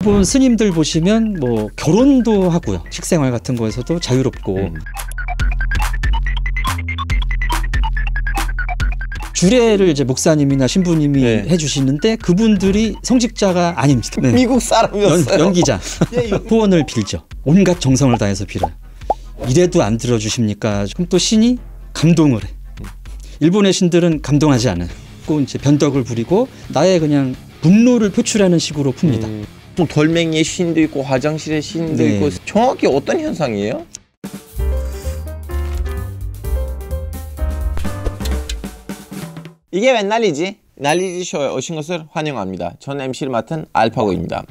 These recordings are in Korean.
일본 스님들 보시면 뭐 결혼도 하고요. 식생활 같은 거에서도 자유롭고 주례를 이제 목사님이나 신부님이 네. 해주시는데 그분들이 성직자가 아닙니다. 네. 미국 사람이었어요. 연기자. 후원을 빌죠. 온갖 정성을 다해서 빌어요. 이래도 안 들어주십니까? 그럼 또 신이 감동을 해. 일본의 신들은 감동하지 않아요. 꼭 이제 변덕을 부리고 나의 그냥 분노를 표출하는 식으로 풉니다. 또 돌멩이의 신도 있고 화장실의 신도 네. 있고 정확히 어떤 현상이에요? 이게 웬 난리지? 난리지 쇼에 오신 것을 환영합니다. 전 MC를 맡은 알파고입니다.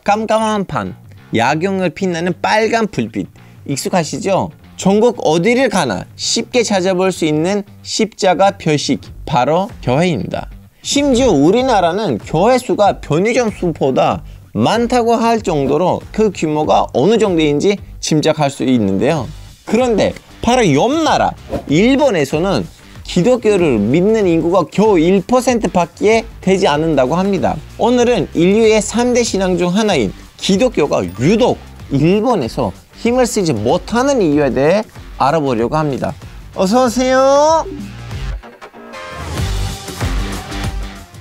깜깜한 밤, 야경을 빛나는 빨간 불빛 익숙하시죠? 전국 어디를 가나 쉽게 찾아볼 수 있는 십자가 표식, 바로 교회입니다. 심지어 우리나라는 교회 수가 편의점 수보다 많다고 할 정도로 그 규모가 어느 정도인지 짐작할 수 있는데요. 그런데 바로 옆 나라 일본에서는 기독교를 믿는 인구가 겨우 1% 밖에 되지 않는다고 합니다. 오늘은 인류의 3대 신앙 중 하나인 기독교가 유독 일본에서 힘을 쓰지 못하는 이유에 대해 알아보려고 합니다. 어서오세요.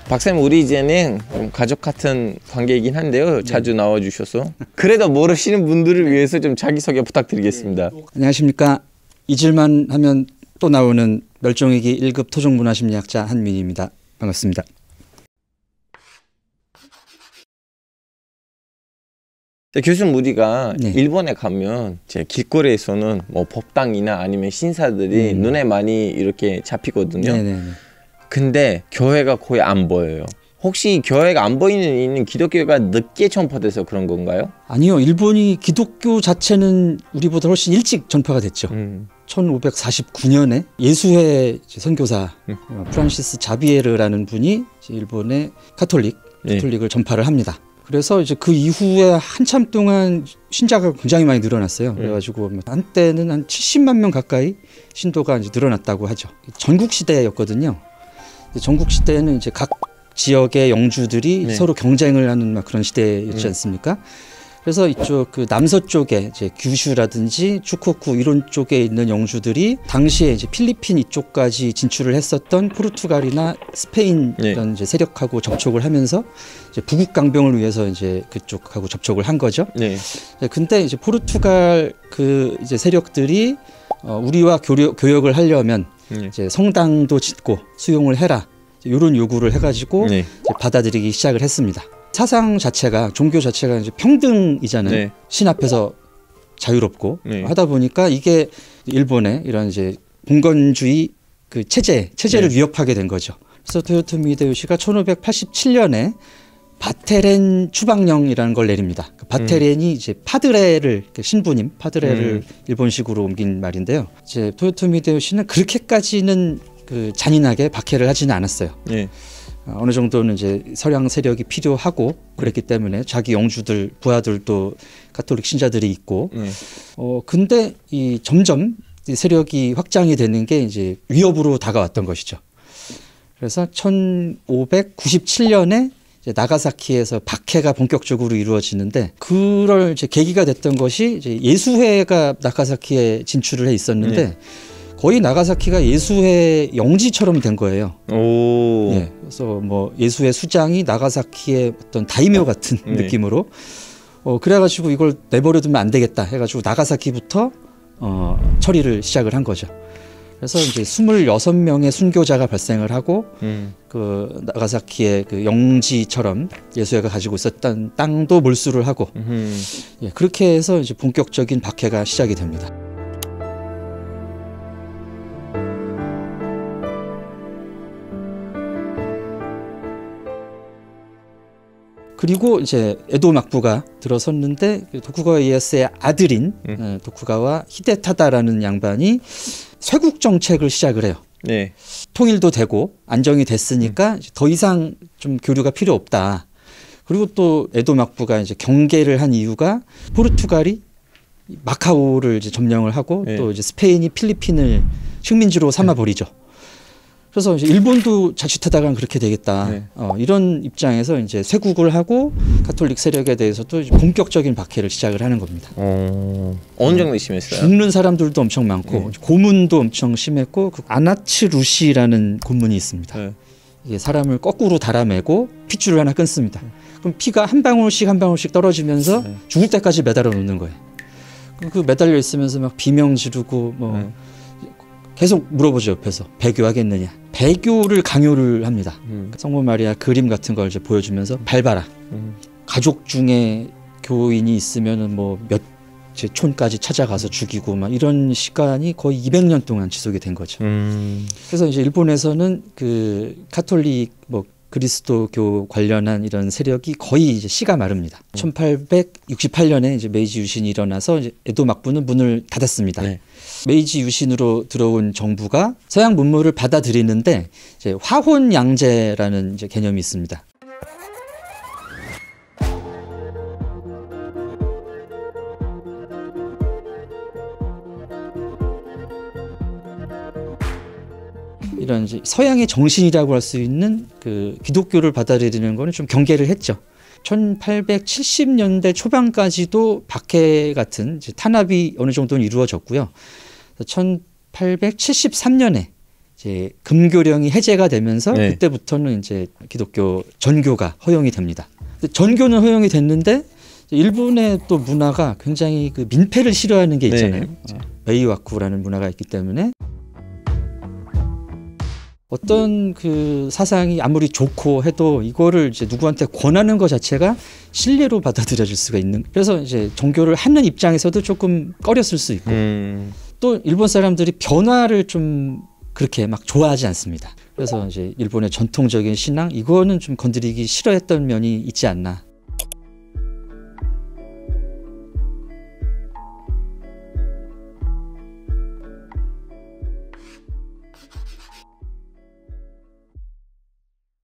박사님, 우리 이제는 가족 같은 관계이긴 한데요. 자주 나와주셔서. 그래도 모르시는 분들을 위해서 좀 자기소개 부탁드리겠습니다. 안녕하십니까. 잊을만 하면 또 나오는 멸종위기 1급 토종문화심리학자 한민희입니다. 반갑습니다. 교수님, 우리가 네. 일본에 가면 제 길거리에서는 뭐 법당이나 아니면 신사들이 눈에 많이 이렇게 잡히거든요. 네네네. 근데 교회가 거의 안 보여요. 혹시 교회가 안 보이는 있는 기독교가 늦게 전파돼서 그런 건가요? 아니요. 일본이 기독교 자체는 우리보다 훨씬 일찍 전파가 됐죠. 1549년에 예수회 선교사 프란시스 자비에르라는 분이 일본의 카톨릭을 전파를 합니다. 그래서 이제 그 이후에 한참 동안 신자가 굉장히 많이 늘어났어요. 그래가지고 한때는 한 70만 명 가까이 신도가 이제 늘어났다고 하죠. 전국 시대였거든요. 전국 시대에는 이제 각 지역의 영주들이 서로 경쟁을 하는 막 그런 시대였지 않습니까? 그래서 이쪽 그 남서쪽에 이제 규슈라든지 추코쿠 이런 쪽에 있는 영주들이 당시에 이제 필리핀 이쪽까지 진출을 했었던 포르투갈이나 스페인 이런 이제 세력하고 접촉을 하면서 이제 부국 강병을 위해서 이제 그쪽하고 접촉을 한 거죠. 근데 이제 포르투갈 그 이제 세력들이 우리와 교역을 하려면 이제 성당도 짓고 수용을 해라 이런 요구를 해가지고 이제 받아들이기 시작을 했습니다. 사상 자체가 종교 자체가 이제 평등이잖아요. 신 앞에서 자유롭고 하다 보니까 이게 일본의 이런 이제 봉건주의 그 체제를 위협하게 된 거죠. 그래서 토요토미 히데요시가 1587년에 바테렌 추방령이라는 걸 내립니다. 그 바테렌이 이제 파드레를 신부님 파드레를 일본식으로 옮긴 말인데요. 이제 토요토미 히데요시는 그렇게까지는 그 잔인하게 박해를 하지는 않았어요. 어느 정도는 이제 서양 세력이 필요하고 그랬기 때문에 자기 영주들 부하들도 가톨릭 신자들이 있고 근데 이 점점 이 세력이 확장이 되는 게 이제 위협으로 다가왔던 것이죠. 그래서 1597년에 이제 나가사키에서 박해가 본격적으로 이루어지는데 그럴 이제 계기가 됐던 것이 이제 예수회가 나가사키에 진출을 해 있었는데 거의 나가사키가 예수회 영지처럼 된 거예요. 그래서 뭐 예수회 수장이 나가사키의 어떤 다이묘 같은 느낌으로 그래가지고 이걸 내버려두면 안 되겠다 해가지고 나가사키부터 처리를 시작을 한 거죠. 그래서 이제 26명의 순교자가 발생을 하고 그 나가사키의 그 영지처럼 예수회가 가지고 있었던 땅도 몰수를 하고 그렇게 해서 이제 본격적인 박해가 시작이 됩니다. 그리고 이제 에도 막부가 들어섰는데 도쿠가와 이에야스의 아들인 도쿠가와 히데타다라는 양반이 쇄국 정책을 시작을 해요. 통일도 되고 안정이 됐으니까 더 이상 좀 교류가 필요 없다. 그리고 또 에도 막부가 이제 경계를 한 이유가 포르투갈이 마카오를 이제 점령을 하고 또 이제 스페인이 필리핀을 식민지로 삼아 버리죠. 그래서 이제 일본도 자칫하다가는 그렇게 되겠다. 네. 이런 입장에서 이제 쇄국을 하고 가톨릭 세력에 대해서도 이제 본격적인 박해를 시작을 하는 겁니다. 어느 정도 심했어요? 죽는 사람들도 엄청 많고 네. 고문도 엄청 심했고 그 아나츠 루시라는 고문이 있습니다. 네. 이게 사람을 거꾸로 달아매고 핏줄을 하나 끊습니다. 그럼 피가 한 방울씩 한 방울씩 떨어지면서 네. 죽을 때까지 매달아 놓는 거예요. 그 매달려 있으면서 막 비명 지르고 뭐 네. 계속 물어보죠. 옆에서 배교하겠느냐. 배교를 강요를 합니다. 성모 마리아 그림 같은 걸 이제 보여주면서 밟아라. 가족 중에 교인이 있으면은 뭐 몇 촌까지 찾아가서 죽이고 막 이런 시간이 거의 200년 동안 지속이 된 거죠. 그래서 이제 일본에서는 그 카톨릭 뭐 그리스도교 관련한 이런 세력이 거의 이제 씨가 마릅니다. 1868년에 이제 메이지 유신이 일어나서 이제 에도 막부는 문을 닫았습니다. 네. 메이지 유신으로 들어온 정부가 서양 문물을 받아들이는데 이제 화혼양제라는 이제 개념이 있습니다. 이런 이제 서양의 정신이라고 할 수 있는 그 기독교를 받아들이는 거는 좀 경계를 했죠. 1870년대 초반까지도 박해 같은 이제 탄압이 어느 정도는 이루어졌고요. 1873년에 이제 금교령이 해제가 되면서 네. 그때부터는 이제 기독교 전교가 허용이 됩니다. 전교는 허용이 됐는데 일본의 또 문화가 굉장히 그 민폐를 싫어하는 게 있잖아요. 네. 메이와쿠라는 문화가 있기 때문에 어떤 그 사상이 아무리 좋고 해도 이거를 이제 누구한테 권하는 것 자체가 신뢰로 받아들여질 수가 있는. 그래서 이제 종교를 하는 입장에서도 조금 꺼렸을 수 있고 또 일본 사람들이 변화를 좀 그렇게 막 좋아하지 않습니다. 그래서 이제 일본의 전통적인 신앙 이거는 좀 건드리기 싫어했던 면이 있지 않나.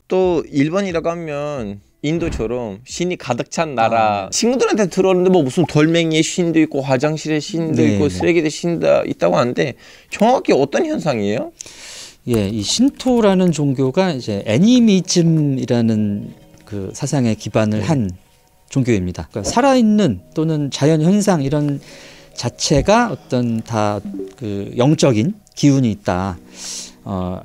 또 일본이라고 하면 인도처럼 신이 가득 찬 나라. 친구들한테 들었는데 뭐 무슨 돌멩이의 신도 있고 화장실의 신도 네, 있고 네. 쓰레기의 신도 있다고 하는데 정확히 어떤 현상이에요? 예, 이 신토라는 종교가 이제 애니미즘이라는 그 사상에 기반을 한 종교입니다. 그러니까 살아있는 또는 자연 현상 이런 자체가 어떤 다 그 영적인 기운이 있다.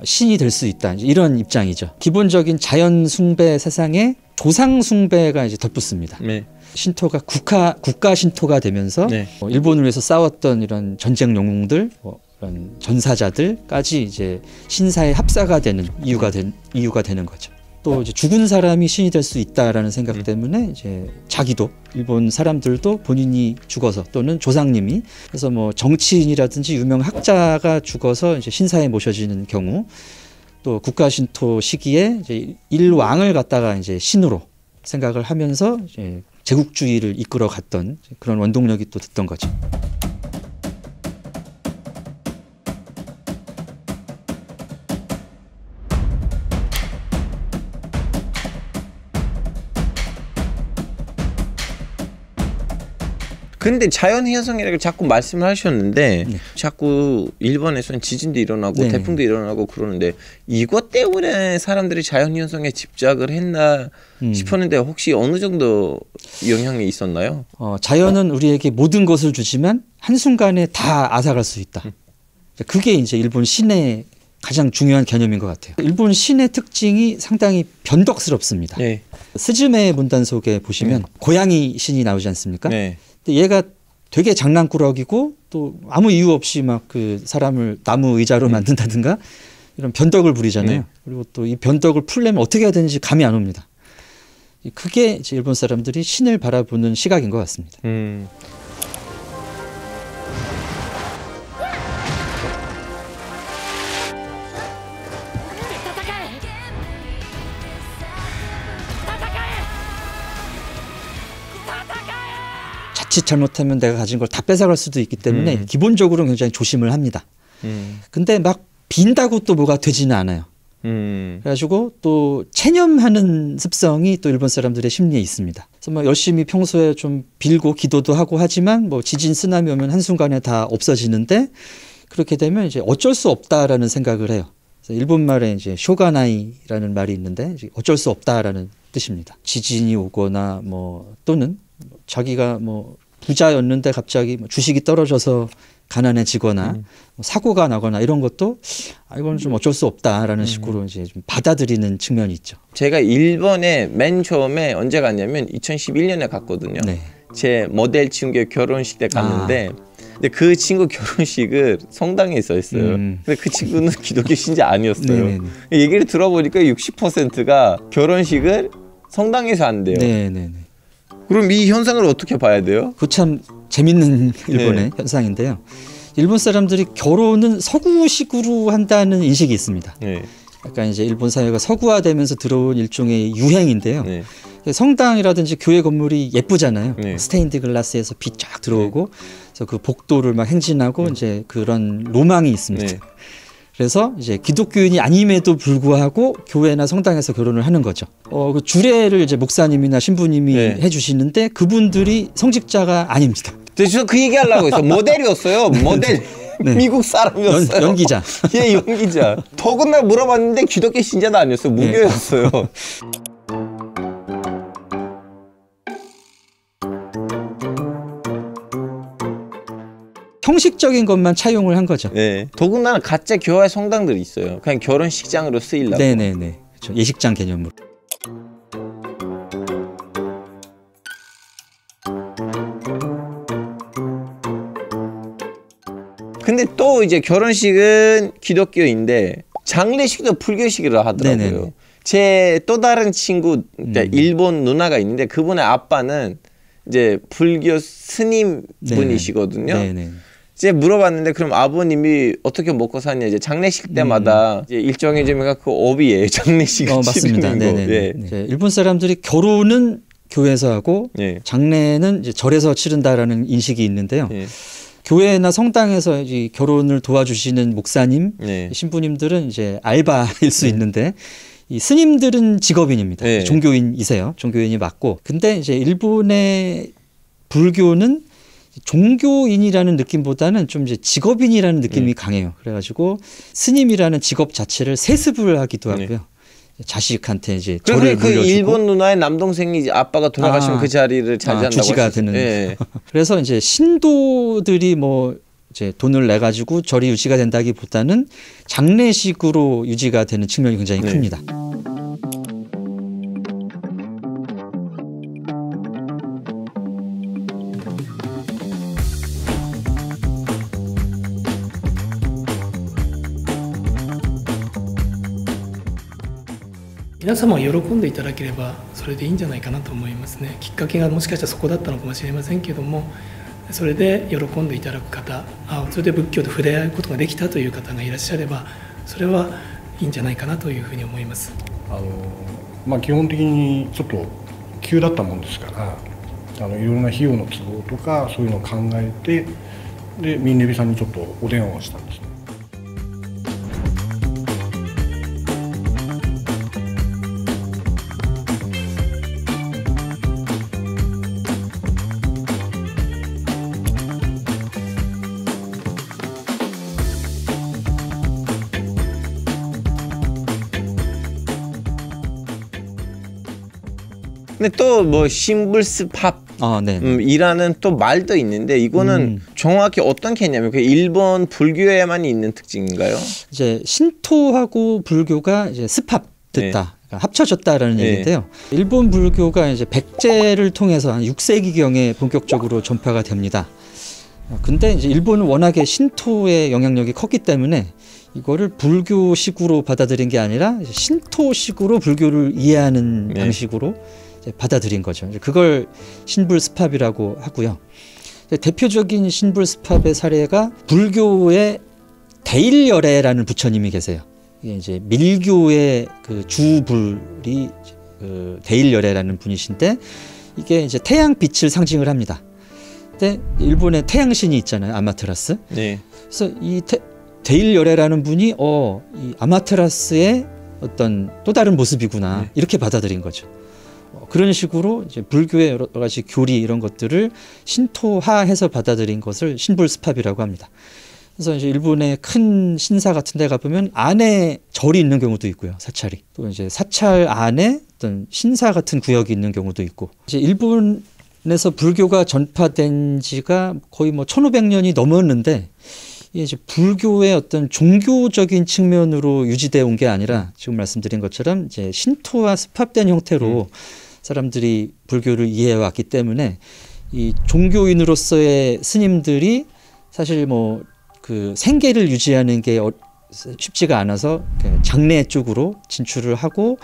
신이 될 수 있다. 이런 입장이죠. 기본적인 자연 숭배 사상에 조상 숭배가 이제 덧붙습니다. 네. 신토가 국가 신토가 되면서 네. 일본을 위해서 싸웠던 이런 전쟁 영웅들, 이런 전사자들까지 이제 신사의 합사가 되는 이유가 되는 거죠. 또 이제 죽은 사람이 신이 될 수 있다라는 생각 때문에 이제 자기도 일본 사람들도 본인이 죽어서 또는 조상님이 그래서 뭐 정치인이라든지 유명 학자가 죽어서 이제 신사에 모셔지는 경우 또 국가 신토 시기에 이제 일왕을 갖다가 이제 신으로 생각을 하면서 이제 제국주의를 이끌어 갔던 그런 원동력이 또 됐던 거죠. 근데 자연현상이라고 자꾸 말씀을 하셨는데 자꾸 일본에서는 지진도 일어나고 네. 태풍도 일어나고 그러는데 이것 때문에 사람들이 자연현상에 집착을 했나 싶었는데 혹시 어느 정도 영향이 있었나요? 자연은 우리에게 모든 것을 주지만 한순간에 다 앗아갈 수 있다. 그게 이제 일본 신의 가장 중요한 개념인 것 같아요. 일본 신의 특징이 상당히 변덕스럽습니다. 네. 스즈메 문단 속에 보시면 고양이 신이 나오지 않습니까? 네. 근데 얘가 되게 장난꾸러기고 또 아무 이유 없이 막 그 사람을 나무 의자로 만든다든가 이런 변덕을 부리잖아요. 네. 그리고 또 이 변덕을 풀려면 어떻게 해야 되는지 감이 안 옵니다. 그게 이제 일본 사람들이 신을 바라보는 시각인 것 같습니다. 자칫 잘못하면 내가 가진 걸 다 뺏어갈 수도 있기 때문에 기본적으로 굉장히 조심을 합니다. 근데 막 빈다고 또 뭐가 되지는 않아요. 그래가지고 또 체념하는 습성이 또 일본 사람들의 심리에 있습니다. 그래서 뭐 열심히 평소에 좀 빌고 기도도 하고 하지만 뭐 지진 쓰나미 오면 한순간에 다 없어지는데 그렇게 되면 이제 어쩔 수 없다라는 생각을 해요. 일본 말에 이제 쇼가나이라는 말이 있는데 어쩔 수 없다라는 뜻입니다. 지진이 오거나 뭐 또는 자기가 뭐 부자였는데 갑자기 주식이 떨어져서 가난해지거나 뭐 사고가 나거나 이런 것도 이건 좀 어쩔 수 없다라는 식으로 이제 좀 받아들이는 측면이 있죠. 제가 일본에 맨 처음에 언제 갔냐면 2011년에 갔거든요. 네. 제 모델 친구의 결혼식 때 갔는데 근데 그 친구 결혼식을 성당에 있었어요. 근데 그 친구는 기독교 신자 아니었어요. 네네네. 얘기를 들어보니까 60%가 결혼식을 성당에서 한대요. 네네네. 그럼 이 현상을 어떻게 봐야 돼요? 그 참 재밌는 일본의 현상인데요. 일본 사람들이 결혼은 서구식으로 한다는 인식이 있습니다. 네. 약간 이제 일본 사회가 서구화되면서 들어온 일종의 유행인데요. 네. 성당이라든지 교회 건물이 예쁘잖아요. 네. 스테인드 글라스에서 빛 쫙 들어오고, 그래서 그 복도를 막 행진하고 이제 그런 로망이 있습니다. 네. 그래서 이제 기독교인이 아님에도 불구하고 교회나 성당에서 결혼을 하는 거죠. 그 주례를 이제 목사님이나 신부님이 네. 해주시는데 그분들이 성직자가 아닙니다. 저 그 얘기 하려고 했어요. 모델이었어요. 모델. 네. 미국 사람이었어요. 연기자. 예, 연기자. 더군다나 물어봤는데 기독교 신자도 아니었어요. 무교였어요. 형식적인 것만 차용을 한 거죠. 네. 더군다나 가짜 교회 성당들이 있어요. 그냥 결혼식장으로 쓰이려고. 네네네. 그렇죠. 예식장 개념으로. 근데 또 이제 결혼식은 기독교인데 장례식도 불교식이라 하더라고요. 네네네. 제 또 다른 친구, 일본 누나가 있는데 그분의 아빠는 이제 불교 스님 분이시거든요. 네네. 이제 물어봤는데 그럼 아버님이 어떻게 먹고 사냐 이제 장례식 때마다 이제 일정이 좀 그 업이에요. 장례식을 맞습니다. 치르는 거. 네네. 예. 이제 일본 사람들이 결혼은 교회에서 하고 예. 장례는 이제 절에서 치른다라는 인식이 있는데요. 예. 교회나 성당에서 이 결혼을 도와주시는 목사님, 예. 신부님들은 이제 알바일 수 있는데 이 스님들은 직업인입니다. 예. 종교인이세요. 종교인이 맞고. 근데 이제 일본의 불교는 종교인이라는 느낌보다는 좀 이제 직업인이라는 느낌이 강해요. 그래가지고 스님이라는 직업 자체를 세습을 하기도 하고요. 자식한테 이제 절을 그 물려주고. 일본 누나의 남동생이 이제 아빠가 돌아가시면 그 자리를 차지한다고 주지가 하셨어요. 되는. 예. 그래서 이제 신도들이 뭐 이제 돈을 내 가지고 절이 유지가 된다기보다는 장례식으로 유지가 되는 측면이 굉장히 네. 큽니다.皆様が喜んでいただければそれでいいんじゃないかなと思いますね。きっかけがもしかしたらそこだったのかもしれませんけども、それで喜んでいただく方、それで仏教と触れ合うことができたという方がいらっしゃれば、それはいいんじゃないかなというふうに思います。基本的にちょっと急だったもんですから、いろんな費用の都合とかそういうのを考えて、でミンレビさんにちょっとお電話をしたんですね。근데 또 뭐 신불스팝 네. 이라는 또 말도 있는데 이거는 정확히 어떤 개념이에요? 그 일본 불교에만 있는 특징인가요? 이제 신토하고 불교가 이제 습합됐다. 그러니까 합쳐졌다라는 얘기인데요. 일본 불교가 이제 백제를 통해서 한 6세기경에 본격적으로 전파가 됩니다. 근데 이제 일본은 워낙에 신토의 영향력이 컸기 때문에 이거를 불교식으로 받아들인 게 아니라 신토식으로 불교를 이해하는 방식으로 받아들인 거죠. 그걸 신불스팝이라고 하고요. 대표적인 신불스팝의 사례가 불교의 대일열애라는 부처님이 계세요. 이게 이제 밀교의 그 주불이 그 대일열애라는 분이신데 이게 이제 태양빛을 상징을 합니다. 근데 일본에 태양신이 있잖아요. 아마테라스. 네. 그래서 이 대일열애라는 분이 이 아마테라스의 어떤 또 다른 모습이구나 이렇게 받아들인 거죠. 그런 식으로 이제 불교의 여러 가지 교리 이런 것들을 신토화해서 받아들인 것을 신불스팝이라고 합니다. 그래서 이제 일본의 큰 신사 같은 데 가보면 안에 절이 있는 경우도 있고요. 사찰이. 또 이제 사찰 안에 어떤 신사 같은 구역이 있는 경우도 있고. 이제 일본에서 불교가 전파된 지가 거의 뭐 1500년이 넘었는데 이게 이제 불교의 어떤 종교적인 측면으로 유지되어 온 게 아니라 지금 말씀드린 것처럼 이제 신토와 습합된 형태로 사람들이 불교를 이해해 왔기 때문에 이 종교인으로서의 스님들이 사실 뭐 그 생계를 유지하는 게 쉽지가 않아서 장례 쪽으로 진출을 하고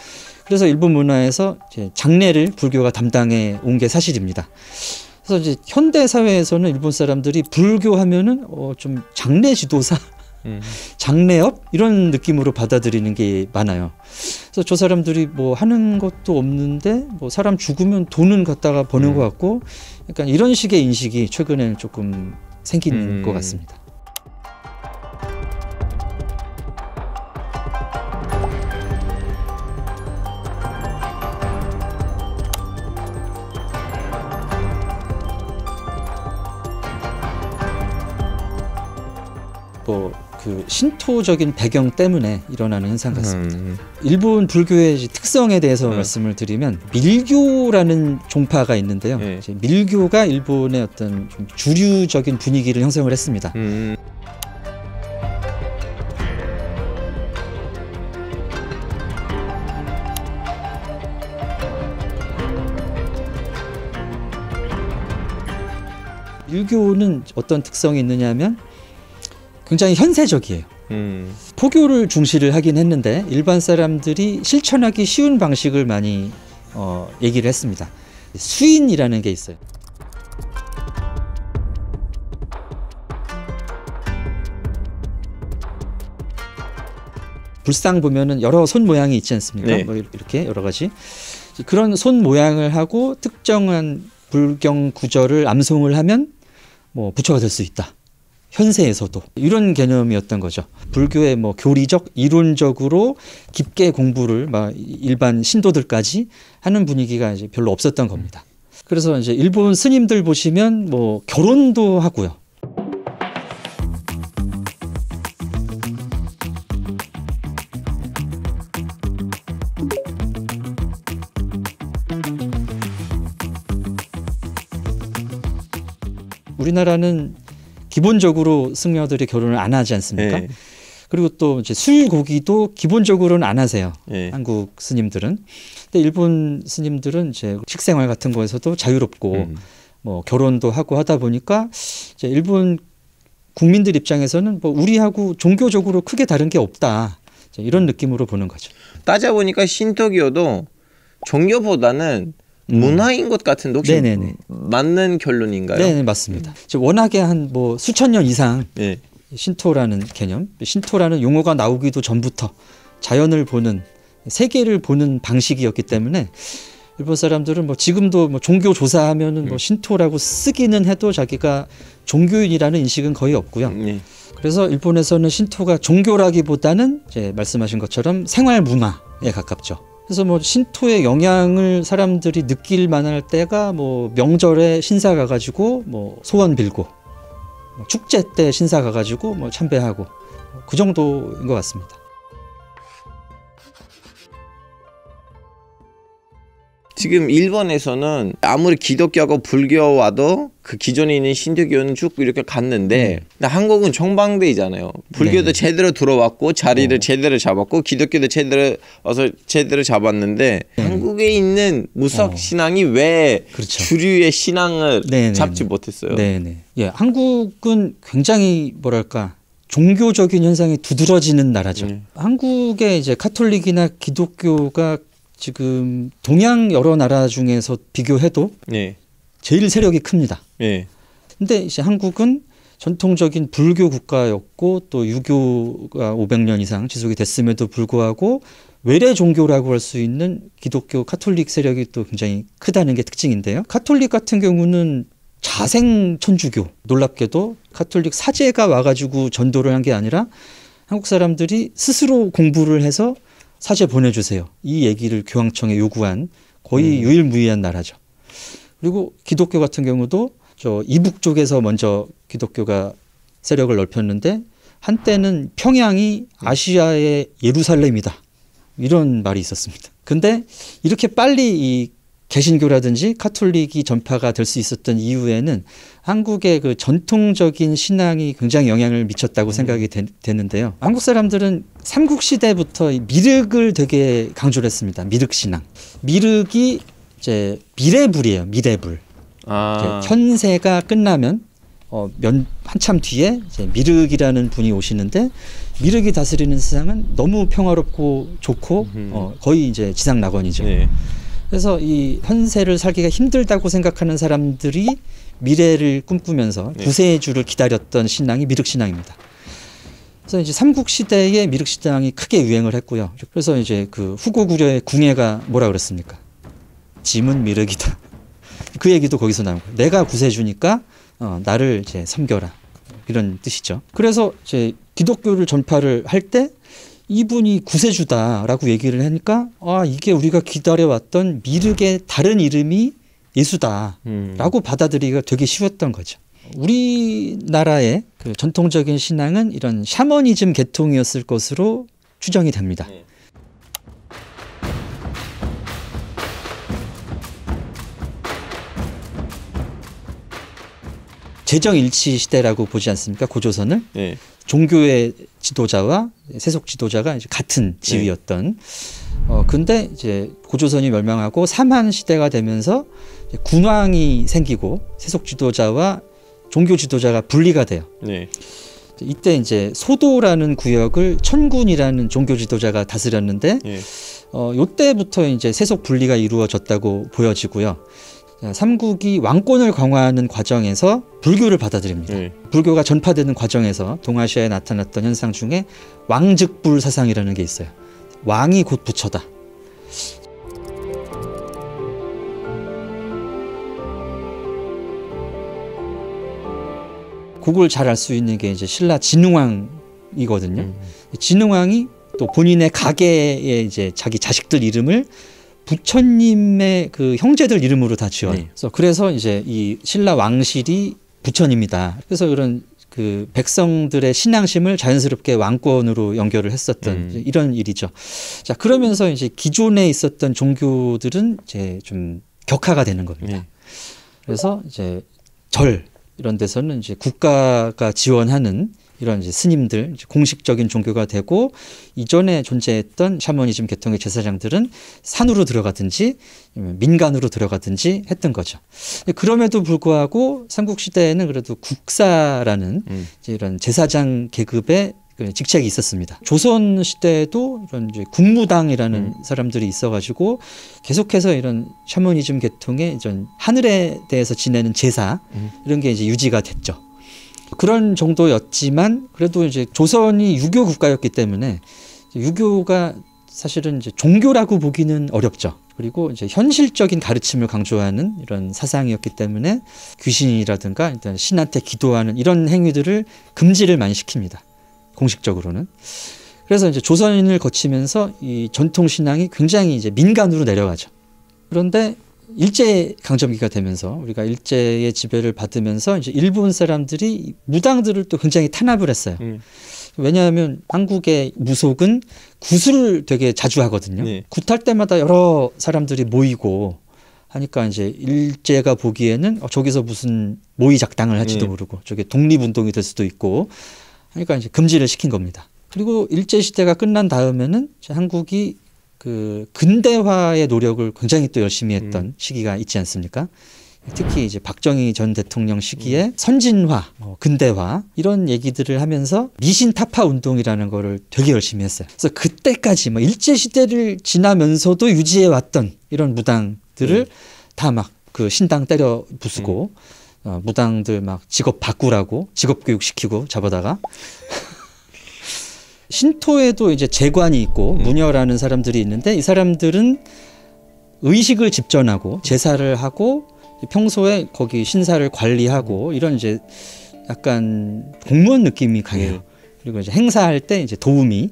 그래서 일본 문화에서 이제 장례를 불교가 담당해 온 게 사실입니다. 그래서 이제 현대 사회에서는 일본 사람들이 불교하면은 좀 장례 지도사, 장례업 이런 느낌으로 받아들이는 게 많아요. 그래서 저 사람들이 뭐 하는 것도 없는데 뭐 사람 죽으면 돈은 갖다가 버는 것 같고, 약간 이런 식의 인식이 최근에 조금 생기는 것 같습니다. 그 신토적인 배경 때문에 일어나는 현상 같습니다. 일본 불교의 특성에 대해서 말씀을 드리면 밀교라는 종파가 있는데요. 이제 밀교가 일본의 어떤 좀 주류적인 분위기를 형성을 했습니다. 밀교는 어떤 특성이 있느냐면 굉장히 현세적이에요. 포교를 중시를 하긴 했는데 일반 사람들이 실천하기 쉬운 방식을 많이 얘기를 했습니다. 수인이라는 게 있어요. 불상 보면은 여러 손 모양이 있지 않습니까? 네. 뭐 이렇게 여러 가지 그런 손 모양을 하고 특정한 불경 구절을 암송을 하면 뭐 부처가 될 수 있다. 현세에서도 이런 개념이었던 거죠. 불교의 뭐 교리적, 이론적으로 깊게 공부를 막 일반 신도들까지 하는 분위기가 이제 별로 없었던 겁니다. 그래서 이제 일본 스님들 보시면 뭐 결혼도 하고요. 우리나라는 기본적으로 승려들이 결혼을 안 하지 않습니까? 네. 그리고 또 이제 술 고기도 기본적으로는 안 하세요. 네. 한국 스님들은. 근데 일본 스님들은 이제 식생활 같은 거에서도 자유롭고 뭐 결혼도 하고 하다 보니까 이제 일본 국민들 입장에서는 뭐 우리하고 종교적으로 크게 다른 게 없다. 이런 느낌으로 보는 거죠. 따져보니까 신토교도 종교보다는 문화인 것 같은데 혹시 네네네. 맞는 결론인가요? 네, 맞습니다. 워낙에 한 뭐 수천 년 이상 네. 신토라는 개념, 신토라는 용어가 나오기도 전부터 자연을 보는, 세계를 보는 방식이었기 때문에 일본 사람들은 뭐 지금도 뭐 종교 조사하면은 뭐 신토라고 쓰기는 해도 자기가 종교인이라는 인식은 거의 없고요. 네. 그래서 일본에서는 신토가 종교라기보다는 이제 말씀하신 것처럼 생활 문화에 가깝죠. 그래서 뭐 신토의 영향을 사람들이 느낄 만할 때가 뭐 명절에 신사 가가지고 뭐 소원 빌고, 뭐 축제 때 신사 가가지고 뭐 참배하고, 그 정도인 것 같습니다. 지금 일본에서는 아무리 기독교하고 불교와도 그 기존에 있는 신도교는 쭉 이렇게 갔는데 근데 한국은 정반대이잖아요. 불교도 네. 제대로 들어왔고 자리를 제대로 잡았고 기독교도 제대로 잡았는데 한국에 있는 무속 신앙이 왜 그렇죠. 주류의 신앙을 네네네. 잡지 못했어요? 네네. 예, 한국은 굉장히 뭐랄까 종교적인 현상이 두드러지는 나라죠. 한국의 이제 카톨릭이나 기독교가 지금 동양 여러 나라 중에서 비교해도 네. 제일 세력이 큽니다. 네. 근데 이제 한국은 전통적인 불교 국가였고 또 유교가 500년 이상 지속이 됐음에도 불구하고 외래 종교라고 할 수 있는 기독교 카톨릭 세력이 또 굉장히 크다는 게 특징인데요. 카톨릭 같은 경우는 자생 천주교, 놀랍게도 카톨릭 사제가 와가지고 전도를 한 게 아니라 한국 사람들이 스스로 공부를 해서 사제 보내주세요. 이 얘기를 교황청에 요구한 거의 유일무이한 나라죠. 그리고 기독교 같은 경우도 저 이북 쪽에서 먼저 기독교가 세력을 넓혔는데 한때는 평양이 아시아의 예루살렘이다. 이런 말이 있었습니다. 근데 이렇게 빨리 이 개신교라든지 카톨릭이 전파가 될 수 있었던 이유에는 한국의 그 전통적인 신앙이 굉장히 영향을 미쳤다고 생각이 되는데요. 한국 사람들은 삼국시대부터 미륵을 되게 강조를 했습니다. 미륵신앙. 미륵이 이제 미래불이에요. 미래불. 현세가 끝나면 한참 뒤에 이제 미륵이라는 분이 오시는데 미륵이 다스리는 세상은 너무 평화롭고 좋고 거의 이제 지상낙원이죠. 네. 그래서 이 현세를 살기가 힘들다고 생각하는 사람들이 미래를 꿈꾸면서 구세주를 기다렸던 신앙이 미륵신앙입니다. 그래서 이제 삼국시대에 미륵신앙이 크게 유행을 했고요. 그래서 이제 그 후고구려의 궁예가 뭐라 그랬습니까? 짐은 미륵이다. 그 얘기도 거기서 나온 거예요. 내가 구세주니까 나를 이제 섬겨라. 이런 뜻이죠. 그래서 이제 기독교를 전파를 할 때 이분이 구세주다라고 얘기를 하니까 이게 우리가 기다려왔던 미륵의 다른 이름이 예수다라고 받아들이기가 되게 쉬웠던 거죠. 우리나라의 그 전통적인 신앙은 이런 샤머니즘 계통이었을 것으로 추정이 됩니다. 재정일치 시대라고 보지 않습니까? 고조선을. 네. 종교의 지도자와 세속 지도자가 이제 같은 지위였던. 근데 이제 고조선이 멸망하고 삼한 시대가 되면서 군왕이 생기고 세속 지도자와 종교 지도자가 분리가 돼요. 네. 이때 이제 소도라는 구역을 천군이라는 종교 지도자가 다스렸는데, 요때부터 이제 세속 분리가 이루어졌다고 보여지고요. 삼국이 왕권을 강화하는 과정에서 불교를 받아들입니다. 불교가 전파되는 과정에서 동아시아에 나타났던 현상 중에 왕즉불 사상이라는 게 있어요. 왕이 곧 부처다. 그걸 잘 알 수 있는 게 이제 신라 진흥왕이거든요. 진흥왕이 또 본인의 가계에 이제 자기 자식들 이름을 부처님의 그 형제들 이름으로 다 지어요. 그래서 이제 이 신라 왕실이 부처님이다. 그래서 이런 그 백성들의 신앙심을 자연스럽게 왕권으로 연결을 했었던 이런 일이죠. 자, 그러면서 이제 기존에 있었던 종교들은 이제 좀 격화가 되는 겁니다. 그래서 이제 절 이런 데서는 이제 국가가 지원하는 이런 이제 스님들, 이제 공식적인 종교가 되고, 이전에 존재했던 샤머니즘 계통의 제사장들은 산으로 들어가든지 민간으로 들어가든지 했던 거죠. 그럼에도 불구하고 삼국시대에는 그래도 국사라는 이제 이런 제사장 계급의 직책이 있었습니다. 조선 시대에도 이런 이제 국무당이라는 사람들이 있어가지고 계속해서 이런 샤머니즘 계통의 이런 하늘에 대해서 지내는 제사 이런 게 이제 유지가 됐죠. 그런 정도였지만 그래도 이제 조선이 유교 국가였기 때문에 유교가 사실은 이제 종교라고 보기는 어렵죠. 그리고 이제 현실적인 가르침을 강조하는 이런 사상이었기 때문에 귀신이라든가 일단 신한테 기도하는 이런 행위들을 금지를 많이 시킵니다. 공식적으로는. 그래서 이제 조선인을 거치면서 이 전통 신앙이 굉장히 이제 민간으로 내려가죠. 그런데 일제 강점기가 되면서 우리가 일제의 지배를 받으면서 이제 일본 사람들이 무당들을 또 굉장히 탄압을 했어요. 왜냐하면 한국의 무속은 굿을 되게 자주 하거든요. 굿할 때마다 여러 사람들이 모이고 하니까 이제 일제가 보기에는 저기서 무슨 모의 작당을 할지도 모르고 저게 독립운동이 될 수도 있고 하니까 이제 금지를 시킨 겁니다. 그리고 일제 시대가 끝난 다음에는 한국이 그 근대화의 노력을 굉장히 또 열심히 했던 시기가 있지 않습니까? 특히 이제 박정희 전 대통령 시기에 선진화, 근대화 이런 얘기들을 하면서 미신 타파 운동이라는 거를 되게 열심히 했어요. 그래서 그때까지 뭐 일제 시대를 지나면서도 유지해 왔던 이런 무당들을 다 막 그 신당 때려 부수고 무당들 막 직업 바꾸라고 직업 교육 시키고 잡아다가 신토에도 이제 제관이 있고 무녀라는 사람들이 있는데 이 사람들은 의식을 집전하고 제사를 하고 평소에 거기 신사를 관리하고 이런 이제 약간 공무원 느낌이 강해요. 그리고 이제 행사할 때 이제 도우미.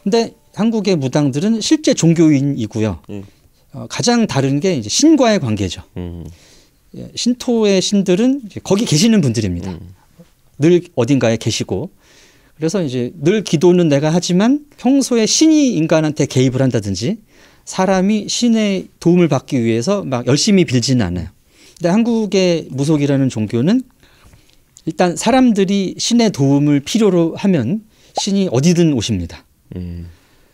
근데 한국의 무당들은 실제 종교인이고요. 가장 다른 게 이제 신과의 관계죠. 신토의 신들은 이제 거기 계시는 분들입니다. 늘 어딘가에 계시고 그래서 이제 늘 기도는 내가 하지만 평소에 신이 인간한테 개입을 한다든지 사람이 신의 도움을 받기 위해서 막 열심히 빌지는 않아요. 근데 한국의 무속이라는 종교는 일단 사람들이 신의 도움을 필요로 하면 신이 어디든 오십니다.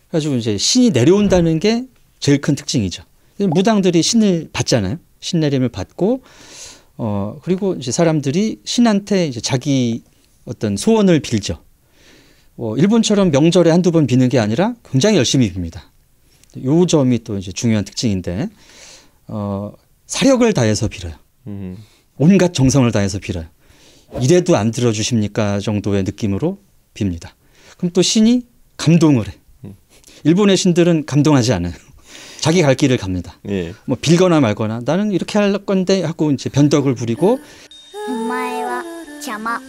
그래가지고 이제 신이 내려온다는 게 제일 큰 특징이죠. 무당들이 신을 받잖아요. 신내림을 받고 그리고 이제 사람들이 신한테 이제 자기 어떤 소원을 빌죠. 일본처럼 명절에 한두 번 비는 게 아니라 굉장히 열심히 빕니다. 요 점이 또 이제 중요한 특징인데 사력을 다해서 빌어요. 온갖 정성을 다해서 빌어요. 이래도 안 들어주십니까 정도의 느낌으로 빕니다. 그럼 또 신이 감동을 해. 일본의 신들은 감동하지 않아요. 자기 갈 길을 갑니다. 예. 뭐 빌거나 말거나 나는 이렇게 할 건데 하고 이제 변덕을 부리고 お前は邪魔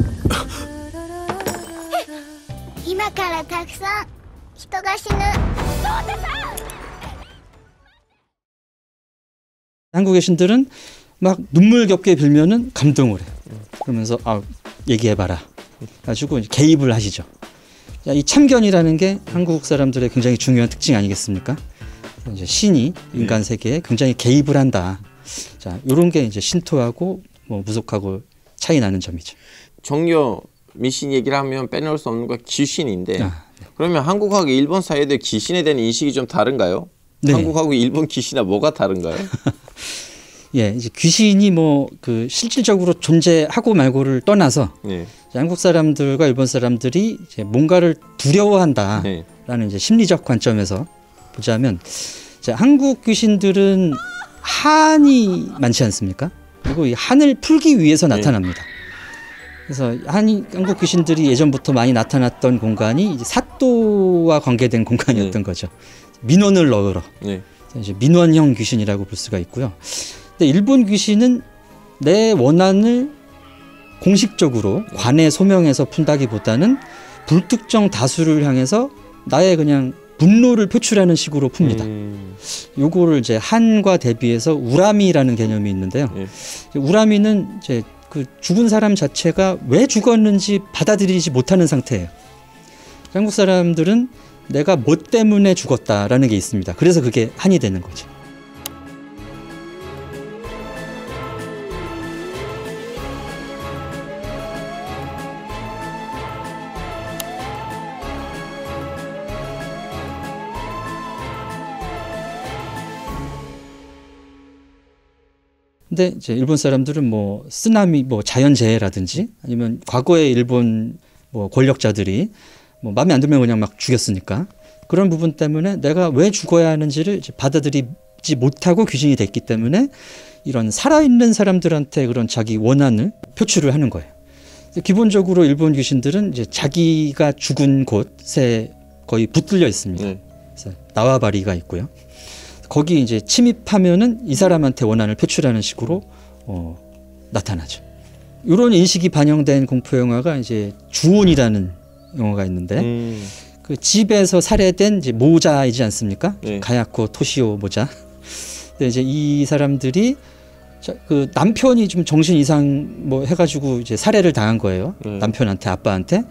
今からたくさん人が死ぬ 한국의 신들은 막 눈물겹게 빌면은 감동을 해요. 그러면서 얘기해봐라. 가지고 개입을 하시죠. 이 참견이라는 게 한국 사람들의 굉장히 중요한 특징 아니겠습니까? 이제 신이 인간 세계에 굉장히 개입을 한다. 자, 이런 게 이제 신토하고 뭐 무속하고 차이 나는 점이죠. 종교 미신 얘기를 하면 빼놓을 수 없는 건 귀신인데 그러면 한국하고 일본 사이에 귀신에 대한 인식이 좀 다른가요? 네. 한국하고 일본 귀신하고 뭐가 다른가요? 예, 이제 귀신이 뭐 그 실질적으로 존재하고 말고를 떠나서 네. 한국 사람들과 일본 사람들이 이제 뭔가를 두려워한다라는 네. 이제 심리적 관점에서 보자면 이제 한국 귀신들은 한이 많지 않습니까? 그리고 이 한을 풀기 위해서 나타납니다. 그래서 한국 귀신들이 예전부터 많이 나타났던 공간이 이제 사또와 관계된 공간이었던 거죠. 민원을 넣으러. 이제 민원형 귀신이라고 볼 수가 있고요. 근데 일본 귀신은 내 원한을 공식적으로 관에 소명해서 푼다기보다는 불특정 다수를 향해서 나의 그냥 분노를 표출하는 식으로 풉니다. 요거를 이제 한과 대비해서 우라미라는 개념이 있는데요. 우라미는 이제 그 죽은 사람 자체가 왜 죽었는지 받아들이지 못하는 상태예요. 한국 사람들은 내가 뭐 때문에 죽었다라는 게 있습니다. 그래서 그게 한이 되는 거죠. 근데 이제 일본 사람들은 뭐 쓰나미, 뭐 자연재해라든지 아니면 과거에 일본 뭐 권력자들이 뭐 마음에 안 들면 그냥 막 죽였으니까 그런 부분 때문에 내가 왜 죽어야 하는지를 이제 받아들이지 못하고 귀신이 됐기 때문에 이런 살아있는 사람들한테 그런 자기 원한을 표출을 하는 거예요. 기본적으로 일본 귀신들은 이제 자기가 죽은 곳에 거의 붙들려 있습니다. 그래서 나와바리가 있고요. 거기 이제 침입하면은 이 사람한테 원한을 표출하는 식으로 나타나죠. 이런 인식이 반영된 공포 영화가 이제 주온이라는 영화가 있는데 그 집에서 살해된 이제 모자이지 않습니까? 가야코 토시오 모자. 근데 이제 이 사람들이 그 남편이 좀 정신 이상 뭐 해가지고 이제 살해를 당한 거예요. 남편한테, 아빠한테.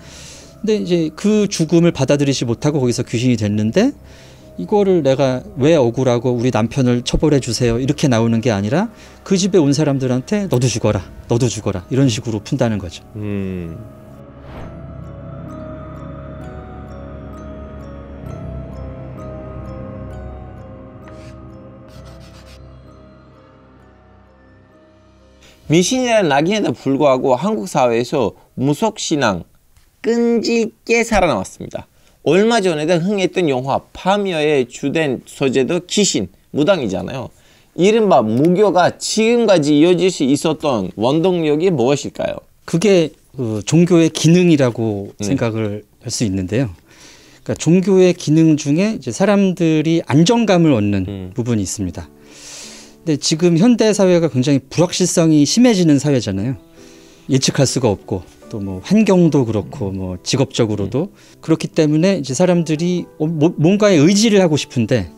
근데 이제 그 죽음을 받아들이지 못하고 거기서 귀신이 됐는데 이거를 내가 왜 억울하고 우리 남편을 처벌해 주세요 이렇게 나오는 게 아니라 그 집에 온 사람들한테 너도 죽어라, 너도 죽어라 이런 식으로 푼다는 거죠. 미신이라는 낙인에도 불구하고 한국 사회에서 무속신앙 끈질게 살아남았습니다. 얼마 전에도 흥했던 영화 파미어의 주된 소재도 귀신, 무당이잖아요. 이른바 무교가 지금까지 이어질 수 있었던 원동력이 무엇일까요? 그게 종교의 기능이라고 생각을 할 수 있는데요. 그러니까 종교의 기능 중에 이제 사람들이 안정감을 얻는 부분이 있습니다. 근데 지금 현대 사회가 굉장히 불확실성이 심해지는 사회잖아요. 예측할 수가 없고 또 뭐 환경도 그렇고 뭐 직업적으로도 그렇기 때문에 이제 사람들이 뭔가에 의지를 하고 싶은데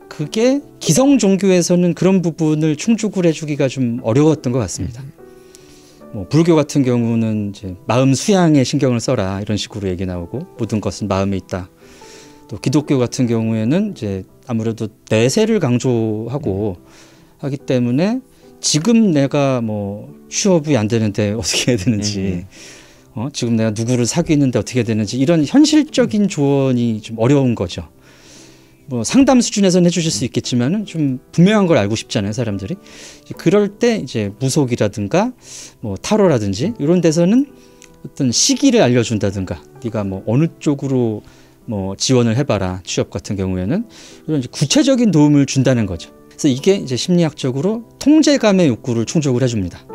그게 기성 종교에서는 그런 부분을 충족을 해주기가 좀 어려웠던 것 같습니다. 뭐 불교 같은 경우는 이제 마음 수양에 신경을 써라 이런 식으로 얘기 나오고 모든 것은 마음에 있다. 또 기독교 같은 경우에는 이제 아무래도 내세를 강조하고 하기 때문에 지금 내가 뭐 취업이 안 되는데 어떻게 해야 되는지 지금 내가 누구를 사귀는데 어떻게 해야 되는지 이런 현실적인 조언이 좀 어려운 거죠. 뭐 상담 수준에서는 해주실 수 있겠지만은 좀 분명한 걸 알고 싶잖아요, 사람들이. 그럴 때 이제 무속이라든가 뭐 타로라든지 이런 데서는 어떤 시기를 알려준다든가, 네가 뭐 어느 쪽으로 뭐 지원을 해봐라, 취업 같은 경우에는 이런 이제 구체적인 도움을 준다는 거죠. 그래서 이게 이제 심리학적으로 통제감의 욕구를 충족을 해줍니다.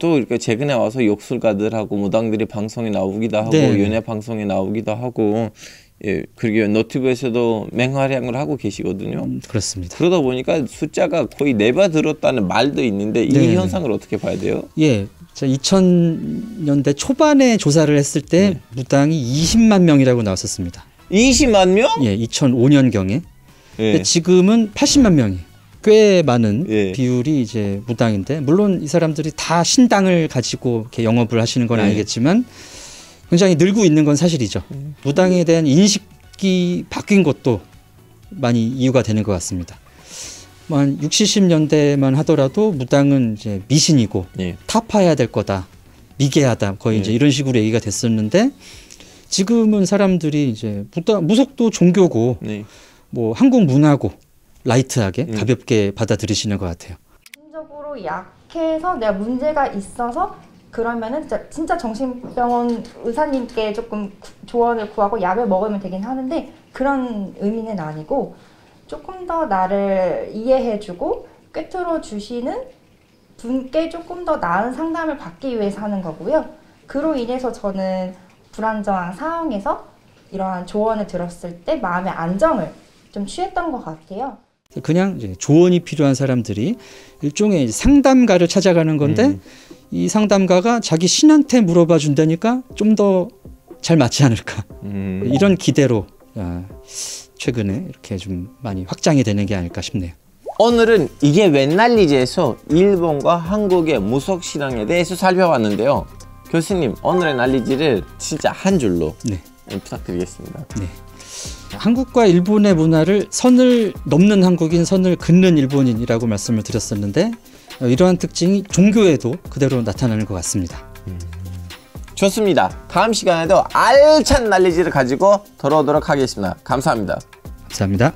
또 이렇게 최근에 와서 욕설가들하고 무당들이 방송에 나오기도 하고 네. 연예 방송에 나오기도 하고 예, 그리고 너튜브에서도 맹활약을 하고 계시거든요. 그렇습니다. 그러다 보니까 숫자가 거의 4배 늘었다는 말도 있는데 이 네. 현상을 어떻게 봐야 돼요? 예, 2000년대 초반에 조사를 했을 때 무당이 20만 명이라고 나왔었습니다. 20만 명? 예, 2005년경에. 예. 근데 지금은 80만 명이. 꽤 많은 예. 비율이 이제 무당인데, 물론 이 사람들이 다 신당을 가지고 이렇게 영업을 하시는 건 예. 아니겠지만 굉장히 늘고 있는 건 사실이죠. 무당에 대한 인식이 바뀐 것도 많이 이유가 되는 것 같습니다. 한 60, 70년대만 하더라도 무당은 이제 미신이고 예. 타파해야 될 거다, 미개하다, 거의 이제 이런 식으로 얘기가 됐었는데, 지금은 사람들이 이제 무속도 종교고 네. 뭐 한국 문화고 라이트하게 가볍게 받아들이시는 것 같아요. 정신적으로 약해서 내가 문제가 있어서 그러면은 진짜 정신병원 의사님께 조금 조언을 구하고 약을 먹으면 되긴 하는데, 그런 의미는 아니고 조금 더 나를 이해해주고 꿰뚫어 주시는 분께 조금 더 나은 상담을 받기 위해서 하는 거고요. 그로 인해서 저는 불안정한 상황에서 이러한 조언을 들었을 때 마음의 안정을 좀 취했던 것 같아요. 그냥 이제 조언이 필요한 사람들이 일종의 상담가를 찾아가는 건데, 이 상담가가 자기 신한테 물어봐 준다니까 좀 더 잘 맞지 않을까, 이런 기대로 최근에 이렇게 좀 많이 확장이 되는 게 아닐까 싶네요. 오늘은 이게 웬 난리지에서 일본과 한국의 무속 신앙에 대해서 살펴봤는데요. 교수님, 오늘의 난리지를 진짜 한 줄로 네. 부탁드리겠습니다. 네. 한국과 일본의 문화를 선을 넘는 한국인, 선을 긋는 일본인이라고 말씀을 드렸었는데, 이러한 특징이 종교에도 그대로 나타나는 것 같습니다. 좋습니다. 다음 시간에도 알찬 난리지를 가지고 돌아오도록 하겠습니다. 감사합니다. 감사합니다.